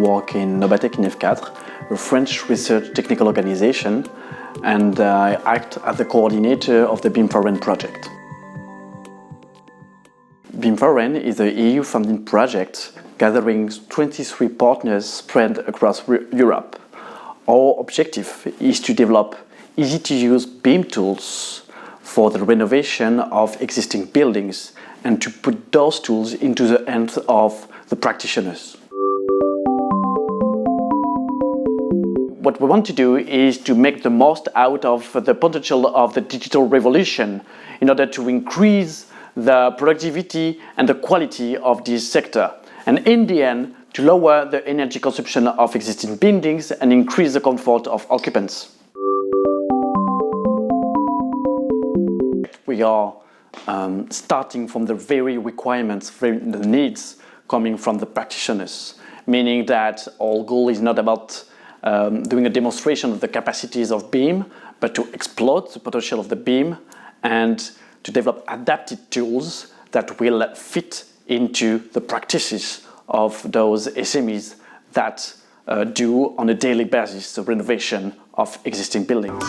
work in Nobatek in F4, a French research technical organization, and I act as the coordinator of the BIM4Ren project. BIM4Ren is an EU-funded project gathering 23 partners spread across Europe. Our objective is to develop easy-to-use BIM tools for the renovation of existing buildings and to put those tools into the hands of the practitioners. What we want to do is to make the most out of the potential of the digital revolution in order to increase the productivity and the quality of this sector, and in the end to lower the energy consumption of existing buildings and increase the comfort of occupants. We are starting from the very requirements, the needs coming from the practitioners, meaning that our goal is not about doing a demonstration of the capacities of BIM, but to exploit the potential of the BIM and to develop adapted tools that will fit into the practices of those SMEs that do on a daily basis the renovation of existing buildings.